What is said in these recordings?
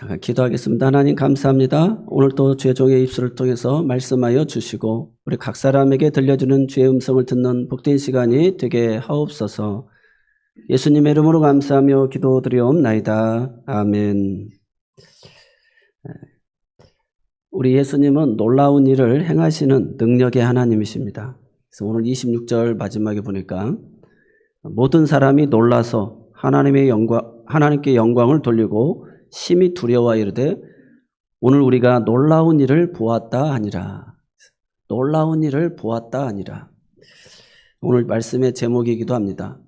잠깐 기도하겠습니다. 하나님 감사합니다. 오늘 또 주의 종의 입술을 통해서 말씀하여 주시고 우리 각 사람에게 들려주는 주의 음성을 듣는 복된 시간이 되게 하옵소서. 예수님의 이름으로 감사하며 기도드리옵나이다. 아멘. 우리 예수님은 놀라운 일을 행하시는 능력의 하나님이십니다. 그래서 오늘 26절 마지막에 보니까 모든 사람이 놀라서 하나님께 영광을 돌리고 심히 두려워 이르되 오늘 우리가 놀라운 일을 보았다 하니라. 놀라운 일을 보았다 하니라. 오늘 말씀의 제목이기도 합니다.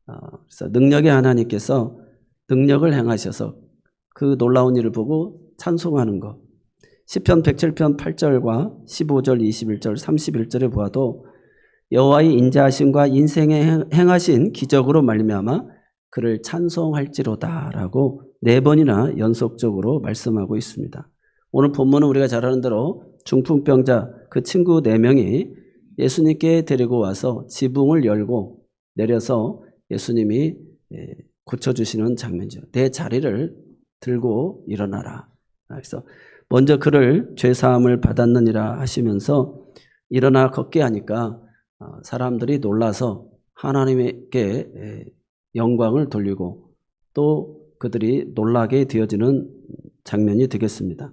그래서 능력의 하나님께서 능력을 행하셔서 그 놀라운 일을 보고 찬송하는 것. 시편 107편 8절과 15절, 21절, 31절에 보아도 여호와의 인자하심과 인생에 행하신 기적으로 말미암아 그를 찬송할지로다라고 4번이나 연속적으로 말씀하고 있습니다. 오늘 본문은 우리가 잘 아는 대로 중풍병자 그 친구 4명이 예수님께 데리고 와서 지붕을 열고 내려서 예수님이 고쳐주시는 장면이죠. 내 자리를 들고 일어나라. 그래서 먼저 그를 죄사함을 받았느니라 하시면서 일어나 걷게 하니까 사람들이 놀라서 하나님께 영광을 돌리고 또 그들이 놀라게 되어지는 장면이 되겠습니다.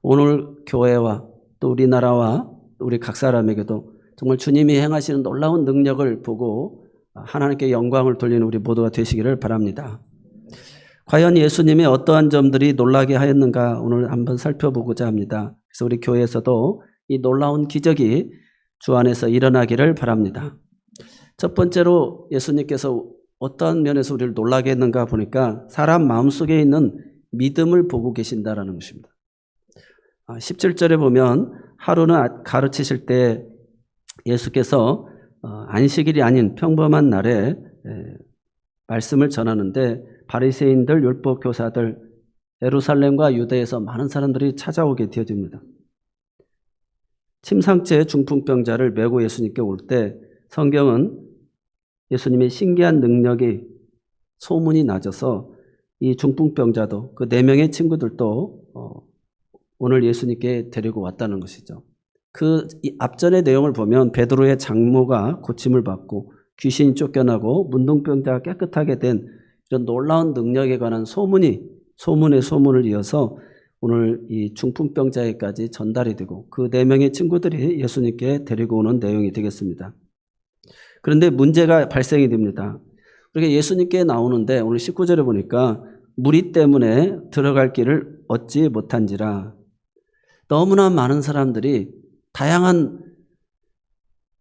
오늘 교회와 또 우리나라와 우리 각 사람에게도 정말 주님이 행하시는 놀라운 능력을 보고 하나님께 영광을 돌리는 우리 모두가 되시기를 바랍니다. 과연 예수님의 어떠한 점들이 놀라게 하였는가 오늘 한번 살펴보고자 합니다. 그래서 우리 교회에서도 이 놀라운 기적이 주 안에서 일어나기를 바랍니다. 첫 번째로 예수님께서 어떠한 면에서 우리를 놀라게 했는가 보니까 사람 마음속에 있는 믿음을 보고 계신다라는 것입니다. 17절에 보면 하루는 가르치실 때 예수께서 안식일이 아닌 평범한 날에 말씀을 전하는데 바리새인들, 율법 교사들, 예루살렘과 유대에서 많은 사람들이 찾아오게 되어집니다. 침상째 중풍병자를 메고 예수님께 올 때 성경은 예수님의 신기한 능력이 소문이 나져서 이 중풍병자도 그 4명의 친구들도 오늘 예수님께 데리고 왔다는 것이죠. 그 앞전의 내용을 보면 베드로의 장모가 고침을 받고 귀신이 쫓겨나고 문둥병자가 깨끗하게 된 이런 놀라운 능력에 관한 소문에 소문을 이어서 오늘 이 중풍병자에까지 전달이 되고 그 4명의 친구들이 예수님께 데리고 오는 내용이 되겠습니다. 그런데 문제가 발생이 됩니다. 그렇게 예수님께 나오는데 오늘 19절에 보니까 무리 때문에 들어갈 길을 얻지 못한지라. 너무나 많은 사람들이 다양한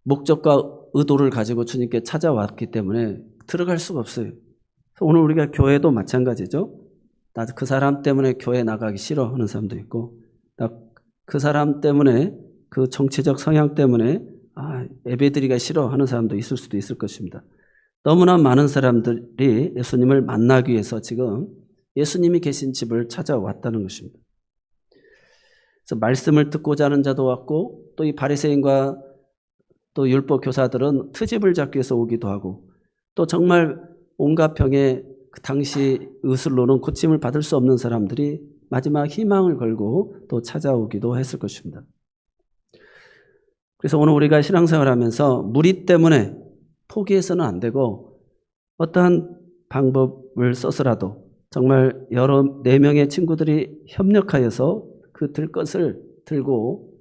목적과 의도를 가지고 주님께 찾아왔기 때문에 들어갈 수가 없어요. 오늘 우리가 교회도 마찬가지죠. 나 그 사람 때문에 교회 나가기 싫어하는 사람도 있고 나 그 사람 때문에 그 정치적 성향 때문에 예배드리기가 싫어하는 사람도 있을 수도 있을 것입니다. 너무나 많은 사람들이 예수님을 만나기 위해서 지금 예수님이 계신 집을 찾아왔다는 것입니다. 그래서 말씀을 듣고자 하는 자도 왔고 또 이 바리새인과 또 율법 교사들은 트집을 잡기 위해서 오기도 하고 또 정말 온갖 병에 그 당시 의술로는 고침을 받을 수 없는 사람들이 마지막 희망을 걸고 또 찾아오기도 했을 것입니다. 그래서 오늘 우리가 신앙생활을 하면서 무리 때문에 포기해서는 안 되고 어떠한 방법을 써서라도 정말 4명의 친구들이 협력하여서 그 들 것을 들고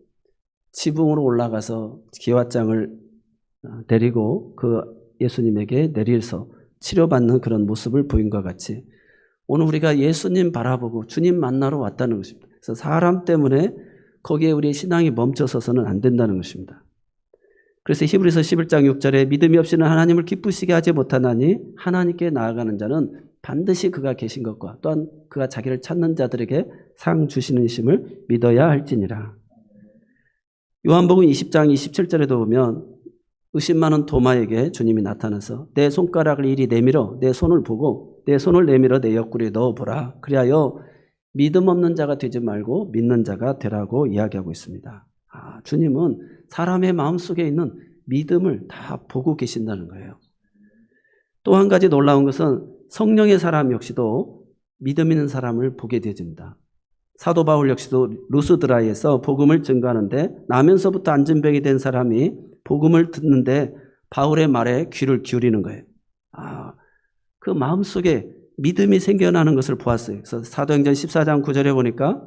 지붕으로 올라가서 기와장을 데리고 그 예수님에게 내려서 치료받는 그런 모습을 보인 것 같이 오늘 우리가 예수님 바라보고 주님 만나러 왔다는 것입니다. 그래서 사람 때문에 거기에 우리의 신앙이 멈춰서서는 안 된다는 것입니다. 그래서 히브리서 11장 6절에 믿음이 없이는 하나님을 기쁘시게 하지 못하나니 하나님께 나아가는 자는 반드시 그가 계신 것과 또한 그가 자기를 찾는 자들에게 상 주시는 심을 믿어야 할지니라. 요한복음 20장 27절에도 보면 의심 많은 도마에게 주님이 나타나서 내 손가락을 이리 내밀어 내 손을 보고 내 손을 내밀어 내 옆구리에 넣어보라. 그리하여 믿음 없는 자가 되지 말고 믿는 자가 되라고 이야기하고 있습니다. 주님은 사람의 마음속에 있는 믿음을 다 보고 계신다는 거예요. 또 한 가지 놀라운 것은 성령의 사람 역시도 믿음 있는 사람을 보게 되어집니다. 사도 바울 역시도 루스드라에서 복음을 증거하는데 나면서부터 안진병이 된 사람이 복음을 듣는데 바울의 말에 귀를 기울이는 거예요. 그 마음속에 믿음이 생겨나는 것을 보았어요. 그래서 사도행전 14장 9절에 보니까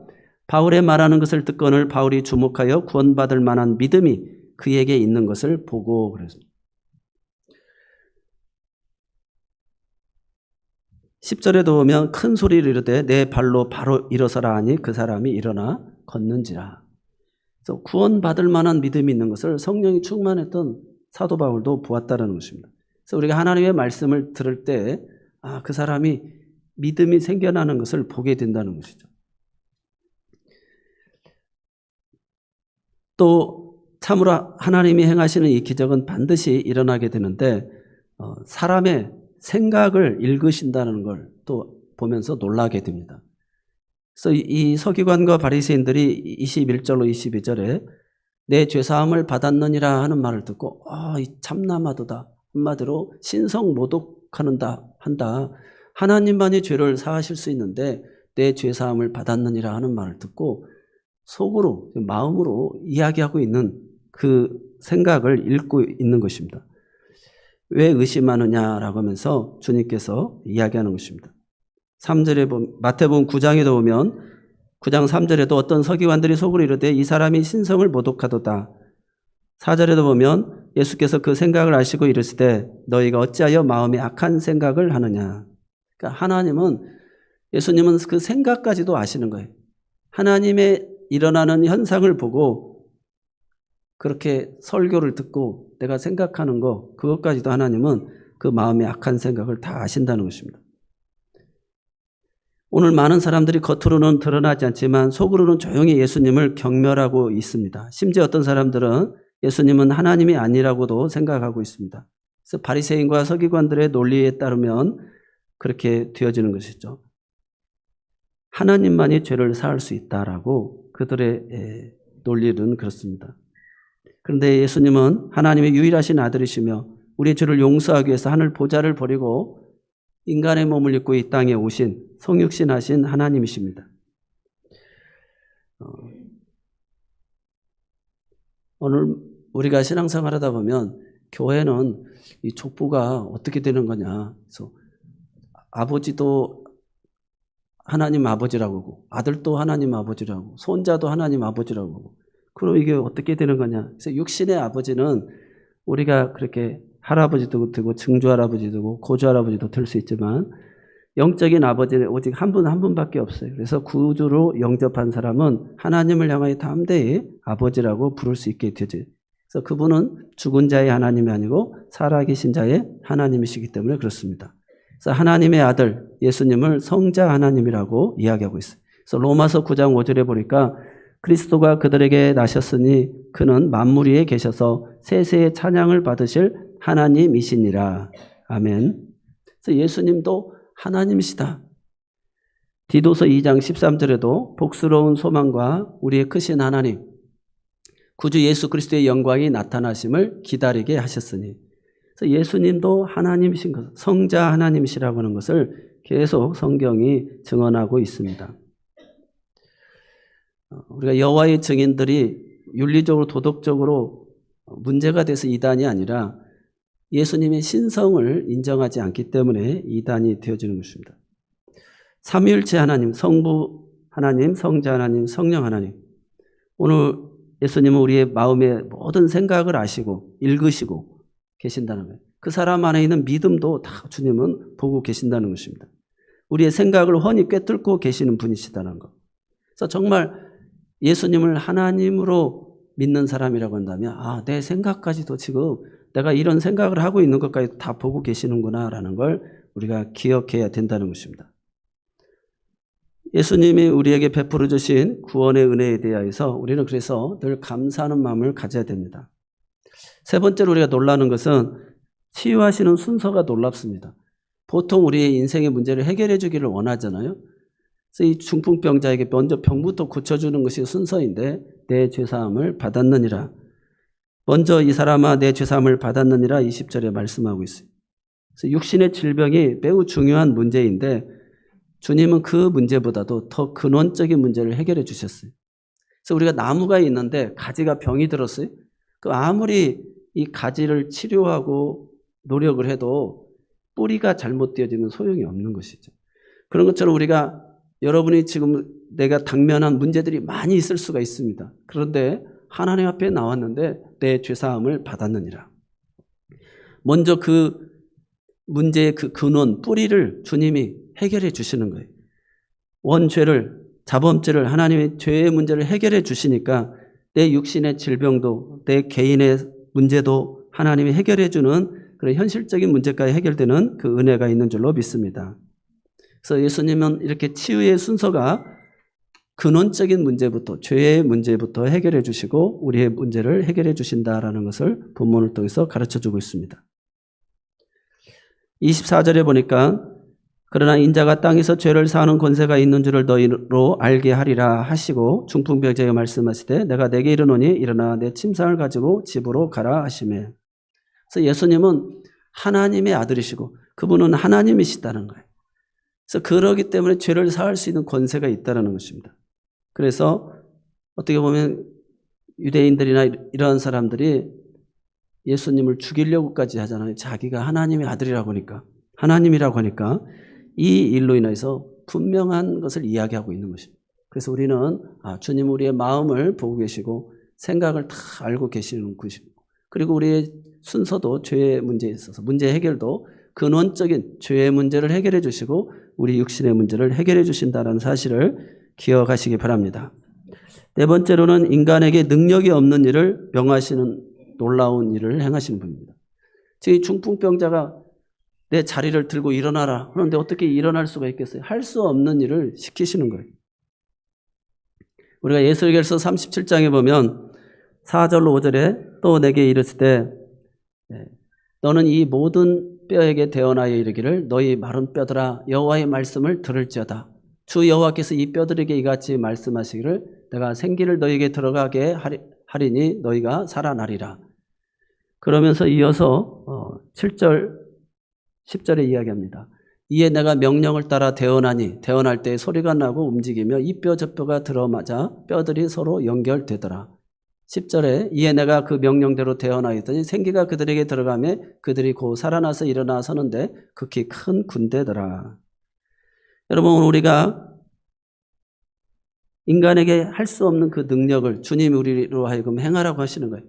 바울의 말하는 것을 듣거늘 바울이 주목하여 구원받을 만한 믿음이 그에게 있는 것을 보고 그랬습니다. 10절에도 보면 큰 소리를 이르되 내 발로 바로 일어서라 하니 그 사람이 일어나 걷는지라. 그래서 구원받을 만한 믿음이 있는 것을 성령이 충만했던 사도 바울도 보았다는 것입니다. 그래서 우리가 하나님의 말씀을 들을 때 그 사람이 믿음이 생겨나는 것을 보게 된다는 것이죠. 또 참으로 하나님이 행하시는 이 기적은 반드시 일어나게 되는데 사람의 생각을 읽으신다는 걸 또 보면서 놀라게 됩니다. 그래서 이 서기관과 바리새인들이 21절로 22절에 내 죄사함을 받았느니라 하는 말을 듣고 이 참남하도다. 한마디로 신성모독한다 한다. 하나님만이 죄를 사하실 수 있는데 내 죄사함을 받았느니라 하는 말을 듣고 속으로 마음으로 이야기하고 있는 그 생각을 읽고 있는 것입니다. 왜 의심하느냐라고 하면서 주님께서 이야기하는 것입니다. 3절에 보면 마태복음 9장에도 보면 9장 3절에도 어떤 서기관들이 속으로 이르되 이 사람이 신성을 모독하도다. 4절에도 보면 예수께서 그 생각을 아시고 이르시되 너희가 어찌하여 마음에 악한 생각을 하느냐. 그러니까 하나님은 예수님은 그 생각까지도 아시는 거예요. 하나님의 일어나는 현상을 보고 그렇게 설교를 듣고 내가 생각하는 거 그것까지도 하나님은 그 마음의 악한 생각을 다 아신다는 것입니다. 오늘 많은 사람들이 겉으로는 드러나지 않지만 속으로는 조용히 예수님을 경멸하고 있습니다. 심지어 어떤 사람들은 예수님은 하나님이 아니라고도 생각하고 있습니다. 그래서 바리새인과 서기관들의 논리에 따르면 그렇게 되어지는 것이죠. 하나님만이 죄를 사할 수 있다라고 그들의 논리는 그렇습니다. 그런데 예수님은 하나님의 유일하신 아들이시며 우리의 죄를 용서하기 위해서 하늘 보좌를 버리고 인간의 몸을 입고 이 땅에 오신 성육신하신 하나님이십니다. 오늘 우리가 신앙생활 하다 보면 교회는 이 족보가 어떻게 되는 거냐. 그래서 아버지도 하나님 아버지라고 하고 아들도 하나님 아버지라고 손자도 하나님 아버지라고 하고 그럼 이게 어떻게 되는 거냐. 그래서 육신의 아버지는 우리가 그렇게 할아버지도 되고 증조할아버지도 되고 고조할아버지도 될 수 있지만 영적인 아버지는 오직 한 분밖에 없어요. 그래서 구주로 영접한 사람은 하나님을 향하여 담대히 아버지라고 부를 수 있게 되죠. 그래서 그분은 죽은 자의 하나님이 아니고 살아계신 자의 하나님이시기 때문에 그렇습니다. 그래서 하나님의 아들 예수님을 성자 하나님이라고 이야기하고 있어요. 그래서 로마서 9장 5절에 보니까 그리스도가 그들에게 나셨으니 그는 만물 위에 계셔서 세세의 찬양을 받으실 하나님이시니라. 아멘. 그래서 예수님도 하나님이시다. 디도서 2장 13절에도 복스러운 소망과 우리의 크신 하나님 구주 예수 그리스도의 영광이 나타나심을 기다리게 하셨으니 그래서 예수님도 하나님이신 것, 성자 하나님이시라고 하는 것을 계속 성경이 증언하고 있습니다. 우리가 여호와의 증인들이 윤리적으로 도덕적으로 문제가 돼서 이단이 아니라 예수님의 신성을 인정하지 않기 때문에 이단이 되어지는 것입니다. 삼위일체 하나님, 성부 하나님, 성자 하나님, 성령 하나님. 오늘 예수님은 우리의 마음의 모든 생각을 아시고 읽으시고 계신다는 거예요. 그 사람 안에 있는 믿음도 다 주님은 보고 계신다는 것입니다. 우리의 생각을 훤히 꿰뚫고 계시는 분이시다는 것. 그래서 정말 예수님을 하나님으로 믿는 사람이라고 한다면 내 생각까지도 지금 내가 이런 생각을 하고 있는 것까지 다 보고 계시는구나라는 걸 우리가 기억해야 된다는 것입니다. 예수님이 우리에게 베풀어 주신 구원의 은혜에 대하여서 우리는 그래서 늘 감사하는 마음을 가져야 됩니다. 세 번째로 우리가 놀라는 것은 치유하시는 순서가 놀랍습니다. 보통 우리의 인생의 문제를 해결해 주기를 원하잖아요. 그래서 이 중풍병자에게 먼저 병부터 고쳐주는 것이 순서인데 내 죄사함을 받았느니라. 먼저 이 사람아 내 죄사함을 받았느니라 20절에 말씀하고 있어요. 그래서 육신의 질병이 매우 중요한 문제인데 주님은 그 문제보다도 더 근원적인 문제를 해결해 주셨어요. 그래서 우리가 나무가 있는데 가지가 병이 들었어요. 그 아무리 이 가지를 치료하고 노력을 해도 뿌리가 잘못되어지면 소용이 없는 것이죠. 그런 것처럼 우리가 여러분이 지금 내가 당면한 문제들이 많이 있을 수가 있습니다. 그런데 하나님 앞에 나왔는데 내 죄사함을 받았느니라. 먼저 그 문제의 그 근원, 뿌리를 주님이 해결해 주시는 거예요. 원죄를, 자범죄를, 하나님의 죄의 문제를 해결해 주시니까 내 육신의 질병도, 내 개인의 문제도 하나님이 해결해 주는 그런 현실적인 문제까지 해결되는 그 은혜가 있는 줄로 믿습니다. 그래서 예수님은 이렇게 치유의 순서가 근원적인 문제부터, 죄의 문제부터 해결해 주시고 우리의 문제를 해결해 주신다라는 것을 본문을 통해서 가르쳐 주고 있습니다. 24절에 보니까 그러나 인자가 땅에서 죄를 사하는 권세가 있는 줄을 너희로 알게 하리라 하시고 중풍병자에게 말씀하시되 내가 내게 이르노니 일어나 내 침상을 가지고 집으로 가라 하시매. 그래서 예수님은 하나님의 아들이시고 그분은 하나님이시다는 거예요. 그래서 그러기 때문에 죄를 사할 수 있는 권세가 있다는 것입니다. 그래서 어떻게 보면 유대인들이나 이러한 사람들이 예수님을 죽이려고까지 하잖아요. 자기가 하나님의 아들이라고 하니까, 하나님이라고 하니까 이 일로 인해서 분명한 것을 이야기하고 있는 것입니다. 그래서 우리는 주님 우리의 마음을 보고 계시고 생각을 다 알고 계시는 것이고, 그리고 우리의 순서도 죄의 문제에 있어서 문제 해결도 근원적인 죄의 문제를 해결해 주시고 우리 육신의 문제를 해결해 주신다는 사실을 기억하시기 바랍니다. 네 번째로는 인간에게 능력이 없는 일을 명하시는 놀라운 일을 행하시는 분입니다. 제 중풍병자가 내 자리를 들고 일어나라 하는데 어떻게 일어날 수가 있겠어요? 할 수 없는 일을 시키시는 거예요. 우리가 예수계시서 37장에 보면 4절로 5절에 또 내게 이르시되 너는 이 모든 뼈에게 대언하여 이르기를 너희 마른 뼈들아 여호와의 말씀을 들을지어다. 주 여호와께서 이 뼈들에게 이같이 말씀하시기를 내가 생기를 너희에게 들어가게 하리니 너희가 살아나리라. 그러면서 이어서 7절 10절에 이야기합니다. 이에 내가 명령을 따라 대언하니 대언할 때 소리가 나고 움직이며 이 뼈 저 뼈가 들어맞아 뼈들이 서로 연결되더라. 10절에 이에 내가 그 명령대로 대언하였더니 생기가 그들에게 들어가며 그들이 곧 살아나서 일어나 서는데 극히 큰 군대더라. 여러분 오늘 우리가 인간에게 할 수 없는 그 능력을 주님이 우리로 하여금 행하라고 하시는 거예요.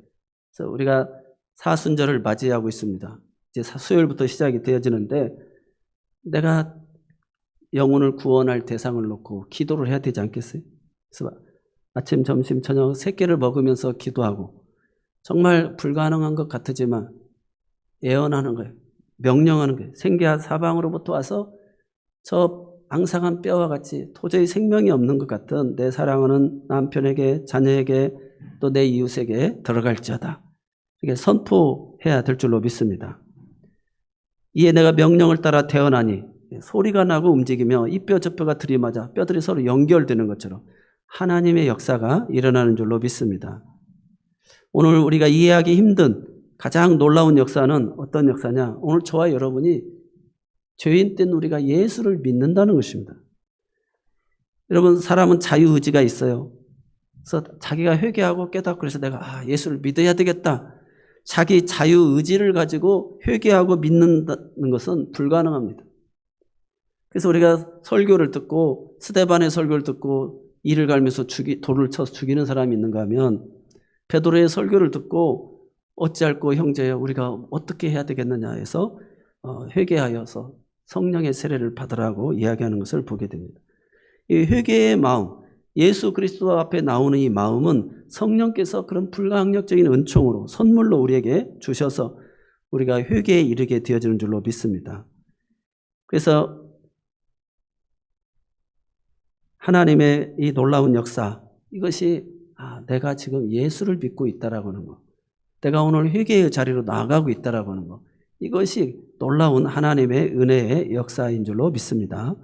그래서 우리가 사순절을 맞이하고 있습니다. 이제 수요일부터 시작이 되어지는데 내가 영혼을 구원할 대상을 놓고 기도를 해야 되지 않겠어요? 그래서 아침, 점심, 저녁 세 끼를 먹으면서 기도하고 정말 불가능한 것 같으지만 예언하는 거예요. 명령하는 거예요. 생기와 사방으로부터 와서 저 앙상한 뼈와 같이 도저히 생명이 없는 것 같은 내 사랑하는 남편에게, 자녀에게 또 내 이웃에게 들어갈지어다. 이게 선포해야 될 줄로 믿습니다. 이에 내가 명령을 따라 대언하니 소리가 나고 움직이며 이 뼈 저 뼈가 들이맞아 뼈들이 서로 연결되는 것처럼 하나님의 역사가 일어나는 줄로 믿습니다. 오늘 우리가 이해하기 힘든 가장 놀라운 역사는 어떤 역사냐? 오늘 저와 여러분이 죄인 된 우리가 예수를 믿는다는 것입니다. 여러분 사람은 자유의지가 있어요. 그래서 자기가 회개하고 깨닫고 그래서 내가 예수를 믿어야 되겠다. 자기 자유의지를 가지고 회개하고 믿는다는 것은 불가능합니다. 그래서 우리가 설교를 듣고 스데반의 설교를 듣고 이를 갈면서 돌을 쳐서 죽이는 사람이 있는가 하면 베드로의 설교를 듣고 어찌할꼬 형제여 우리가 어떻게 해야 되겠느냐 해서 회개하여서 성령의 세례를 받으라고 이야기하는 것을 보게 됩니다. 이 회개의 마음, 예수 그리스도 앞에 나오는 이 마음은 성령께서 그런 불가항력적인 은총으로 선물로 우리에게 주셔서 우리가 회개에 이르게 되어지는 줄로 믿습니다. 그래서 하나님의 이 놀라운 역사, 이것이 내가 지금 예수를 믿고 있다라고 하는 것, 내가 오늘 회개의 자리로 나아가고 있다라고 하는 것, 이것이 놀라운 하나님의 은혜의 역사인 줄로 믿습니다.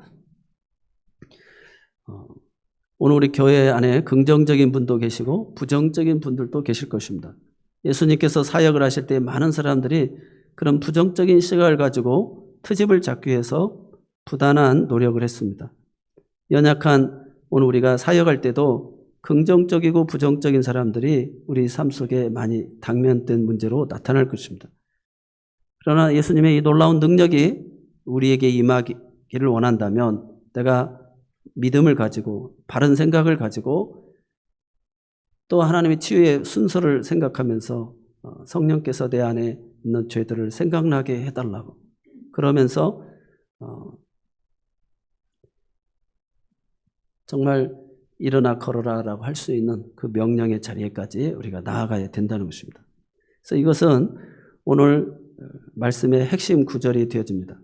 오늘 우리 교회 안에 긍정적인 분도 계시고 부정적인 분들도 계실 것입니다. 예수님께서 사역을 하실 때 많은 사람들이 그런 부정적인 시각을 가지고 트집을 잡기 위해서 부단한 노력을 했습니다. 연약한 오늘 우리가 사역할 때도 긍정적이고 부정적인 사람들이 우리 삶 속에 많이 당면된 문제로 나타날 것입니다. 그러나 예수님의 이 놀라운 능력이 우리에게 임하기를 원한다면 내가 믿음을 가지고 바른 생각을 가지고 또 하나님의 치유의 순서를 생각하면서 성령께서 내 안에 있는 죄들을 생각나게 해달라고 그러면서 정말 일어나 걸어라라고 할 수 있는 그 명령의 자리에까지 우리가 나아가야 된다는 것입니다. 그래서 이것은 오늘 말씀의 핵심 구절이 되어집니다.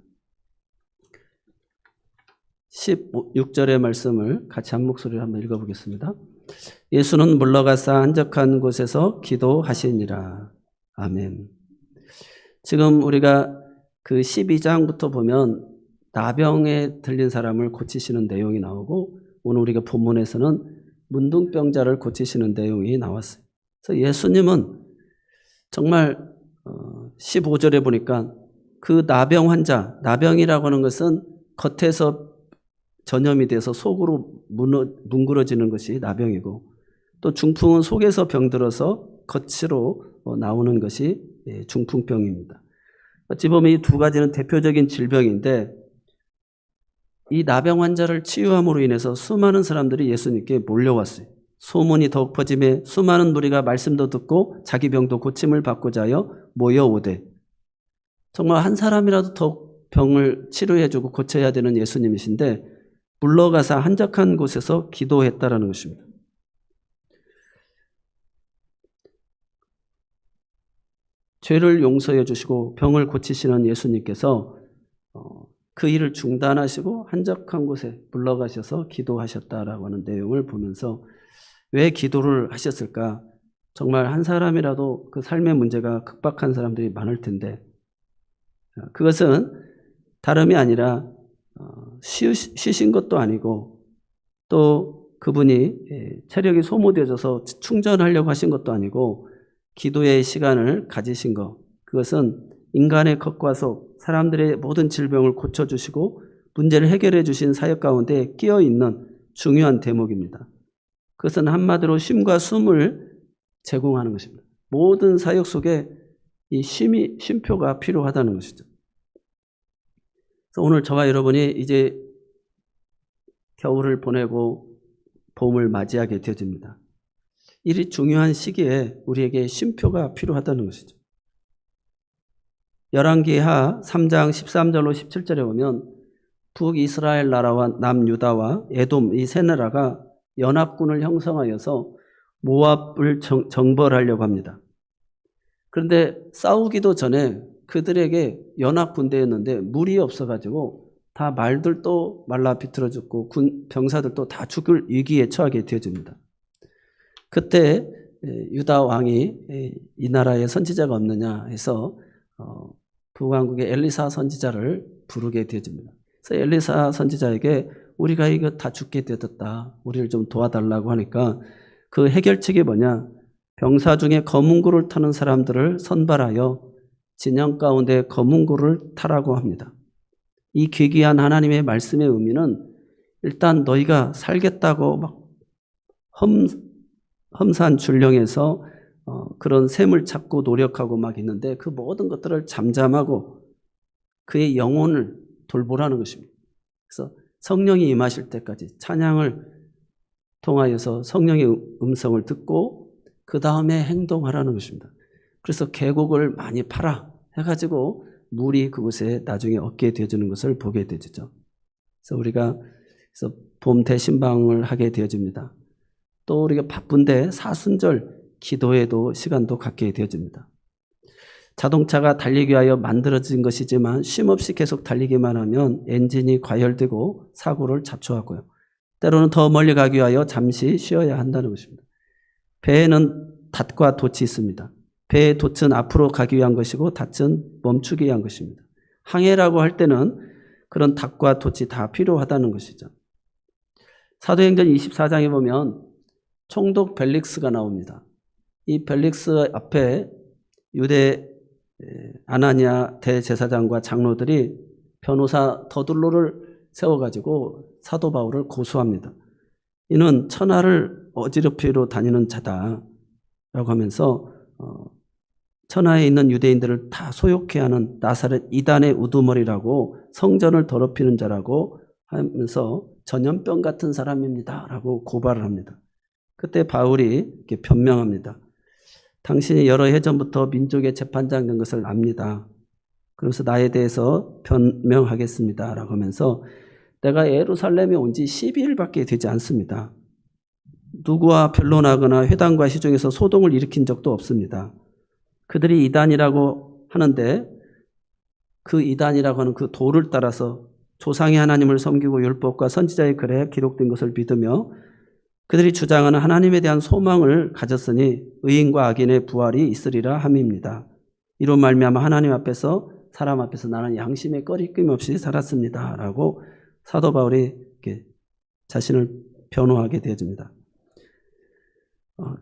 16절의 말씀을 같이 한 목소리로 한번 읽어보겠습니다. 예수는 물러가사 한적한 곳에서 기도하시니라. 아멘. 지금 우리가 그 12장부터 보면 나병에 들린 사람을 고치시는 내용이 나오고 오늘 우리가 본문에서는 문둥병자를 고치시는 내용이 나왔어요. 그래서 예수님은 정말 15절에 보니까 그 나병 환자, 나병이라고 하는 것은 겉에서 전염이 돼서 속으로 뭉그러지는 것이 나병이고 또 중풍은 속에서 병들어서 겉으로 나오는 것이 중풍병입니다. 어찌 보면 이 두 가지는 대표적인 질병인데 이 나병 환자를 치유함으로 인해서 수많은 사람들이 예수님께 몰려왔어요. 소문이 더욱 퍼지며 수많은 무리가 말씀도 듣고 자기 병도 고침을 받고자 하여 모여오되 정말 한 사람이라도 더욱 병을 치료해주고 고쳐야 되는 예수님이신데 물러가서 한적한 곳에서 기도했다라는 것입니다. 죄를 용서해 주시고 병을 고치시는 예수님께서 그 일을 중단하시고 한적한 곳에 물러가셔서 기도하셨다라고 하는 내용을 보면서 왜 기도를 하셨을까? 정말 한 사람이라도 그 삶의 문제가 극박한 사람들이 많을 텐데 그것은 다름이 아니라 쉬신 것도 아니고 또 그분이 체력이 소모되어져서 충전하려고 하신 것도 아니고 기도의 시간을 가지신 것 그것은 인간의 겉과 속 사람들의 모든 질병을 고쳐주시고 문제를 해결해 주신 사역 가운데 끼어있는 중요한 대목입니다. 그것은 한마디로 쉼과 숨을 제공하는 것입니다. 모든 사역 속에 이 쉼표가 필요하다는 것이죠. 그래서 오늘 저와 여러분이 이제 겨울을 보내고 봄을 맞이하게 되어집니다. 이 중요한 시기에 우리에게 쉼표가 필요하다는 것이죠. 열왕기하 3장 13절로 17절에 보면 북이스라엘 나라와 남유다와 에돔 이 세 나라가 연합군을 형성하여서 모압을 정벌하려고 합니다. 그런데 싸우기도 전에 그들에게 연합군대였는데 물이 없어가지고 다 말들도 말라 비틀어 죽고 병사들도 다 죽을 위기에 처하게 되어집니다. 그때 유다 왕이 이 나라에 선지자가 없느냐 해서 북왕국의 엘리사 선지자를 부르게 되어집니다. 그래서 엘리사 선지자에게 우리가 이거 다 죽게 되었다. 우리를 좀 도와달라고 하니까 그 해결책이 뭐냐? 병사 중에 검은 고를 타는 사람들을 선발하여 진영 가운데 검은 고를 타라고 합니다. 이 귀귀한 하나님의 말씀의 의미는 일단 너희가 살겠다고 막 험산 줄령에서 그런 샘을 찾고 노력하고 막 있는데 그 모든 것들을 잠잠하고 그의 영혼을 돌보라는 것입니다. 그래서 성령이 임하실 때까지 찬양을 통하여서 성령의 음성을 듣고 그 다음에 행동하라는 것입니다. 그래서 계곡을 많이 파라 해가지고 물이 그곳에 나중에 얻게 되어지는 것을 보게 되죠. 그래서 우리가 봄 대신방을 하게 되어집니다. 또 우리가 바쁜데 사순절 기도에도 시간도 갖게 되어집니다. 자동차가 달리기 위하여 만들어진 것이지만 쉼없이 계속 달리기만 하면 엔진이 과열되고 사고를 자초하고요. 때로는 더 멀리 가기 위하여 잠시 쉬어야 한다는 것입니다. 배에는 닷과 돛이 있습니다. 배의 돛은 앞으로 가기 위한 것이고 닷은 멈추기 위한 것입니다. 항해라고 할 때는 그런 닷과 돛이 다 필요하다는 것이죠. 사도행전 24장에 보면 총독 벨릭스가 나옵니다. 이 벨릭스 앞에 유대 아나니아 대제사장과 장로들이 변호사 더둘로를 세워가지고 사도 바울을 고소합니다. 이는 천하를 어지럽히러 다니는 자다라고 하면서 천하에 있는 유대인들을 다 소욕해 하는 나사렛 이단의 우두머리라고 성전을 더럽히는 자라고 하면서 전염병 같은 사람입니다라고 고발을 합니다. 그때 바울이 이렇게 변명합니다. 당신이 여러 해 전부터 민족의 재판장 된 것을 압니다. 그래서 나에 대해서 변명하겠습니다라고 하면서 내가 예루살렘에 온 지 12일밖에 되지 않습니다. 누구와 변론하거나 회당과 시중에서 소동을 일으킨 적도 없습니다. 그들이 이단이라고 하는데 그 이단이라고 하는 그 도를 따라서 조상의 하나님을 섬기고 율법과 선지자의 글에 기록된 것을 믿으며 그들이 주장하는 하나님에 대한 소망을 가졌으니 의인과 악인의 부활이 있으리라 함입니다. 이로 말미암아 하나님 앞에서 사람 앞에서 나는 양심의 꺼리낌 없이 살았습니다. 라고 사도 바울이 이렇게 자신을 변호하게 되어집니다.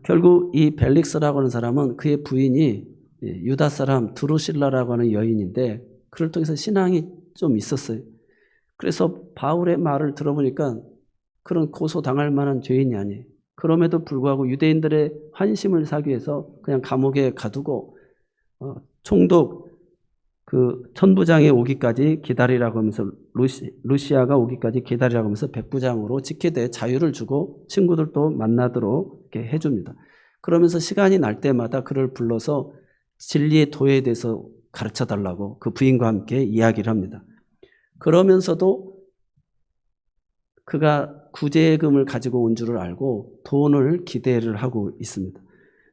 결국 이 벨릭스라고 하는 사람은 그의 부인이 유다 사람 드루실라라고 하는 여인인데 그를 통해서 신앙이 좀 있었어요. 그래서 바울의 말을 들어보니까 그런 고소당할 만한 죄인이 아니에요. 그럼에도 불구하고 유대인들의 환심을 사기 위해서 그냥 감옥에 가두고 총독 그 천부장이 오기까지 기다리라고 하면서 루시아가 오기까지 기다리라고 하면서 백부장으로 직회돼 자유를 주고 친구들도 만나도록 이렇게 해줍니다. 그러면서 시간이 날 때마다 그를 불러서 진리의 도에 대해서 가르쳐달라고 그 부인과 함께 이야기를 합니다. 그러면서도 그가 구제금을 가지고 온 줄을 알고 돈을 기대를 하고 있습니다.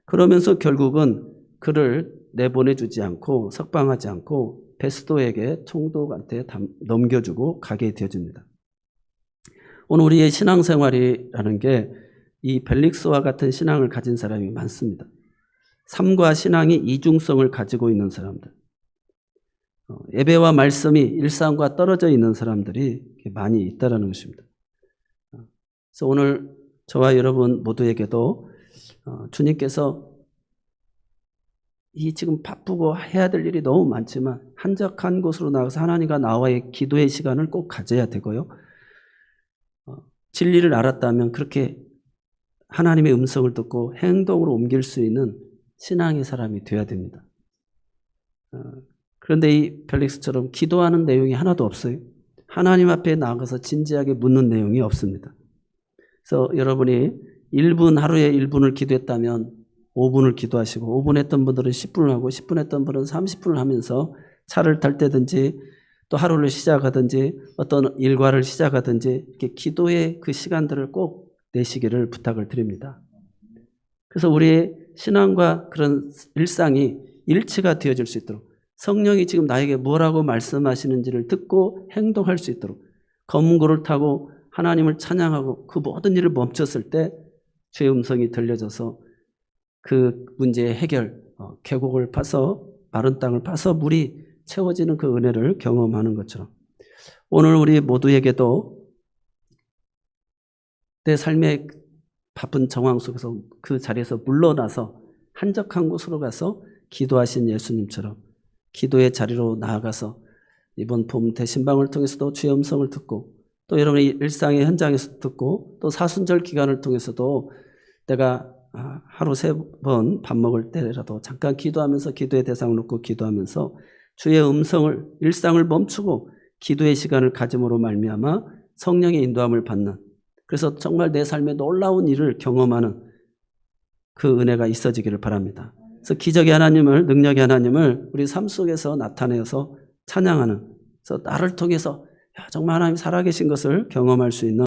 그러면서 결국은 그를 내보내주지 않고 석방하지 않고 베스도에게 총독한테 넘겨주고 가게 되어집니다. 오늘 우리의 신앙생활이라는 게 이 벨릭스와 같은 신앙을 가진 사람이 많습니다. 삶과 신앙이 이중성을 가지고 있는 사람들, 예배와 말씀이 일상과 떨어져 있는 사람들이 많이 있다는 것입니다. 그래서 오늘 저와 여러분 모두에게도 주님께서 이 지금 바쁘고 해야 될 일이 너무 많지만 한적한 곳으로 나가서 하나님과 나와의 기도의 시간을 꼭 가져야 되고요. 진리를 알았다면 그렇게 하나님의 음성을 듣고 행동으로 옮길 수 있는 신앙의 사람이 되어야 됩니다. 그런데 이 벨릭스처럼 기도하는 내용이 하나도 없어요. 하나님 앞에 나가서 진지하게 묻는 내용이 없습니다. 그래서 여러분이 1분 하루에 1분을 기도했다면 5분을 기도하시고 5분 했던 분들은 10분을 하고 10분 했던 분은 30분을 하면서 차를 탈 때든지 또 하루를 시작하든지 어떤 일과를 시작하든지 이렇게 기도의 그 시간들을 꼭 내시기를 부탁을 드립니다. 그래서 우리의 신앙과 그런 일상이 일치가 되어질 수 있도록 성령이 지금 나에게 뭐라고 말씀하시는지를 듣고 행동할 수 있도록 검은고를 타고 하나님을 찬양하고 그 모든 일을 멈췄을 때 주의 음성이 들려져서 그 문제의 해결, 계곡을 파서 마른 땅을 파서 물이 채워지는 그 은혜를 경험하는 것처럼 오늘 우리 모두에게도 내 삶의 바쁜 정황 속에서 그 자리에서 물러나서 한적한 곳으로 가서 기도하신 예수님처럼 기도의 자리로 나아가서 이번 봄 대신방을 통해서도 주의 음성을 듣고 또 여러분의 일상의 현장에서 듣고 또 사순절 기간을 통해서도 내가 하루 3번 밥 먹을 때라도 잠깐 기도하면서 기도의 대상을 놓고 기도하면서 주의 음성을 일상을 멈추고 기도의 시간을 가짐으로 말미암아 성령의 인도함을 받는 그래서 정말 내 삶에 놀라운 일을 경험하는 그 은혜가 있어지기를 바랍니다. 그래서 기적의 하나님을 능력의 하나님을 우리 삶 속에서 나타내서 찬양하는 그래서 나를 통해서 정말 하나님 살아계신 것을 경험할 수 있는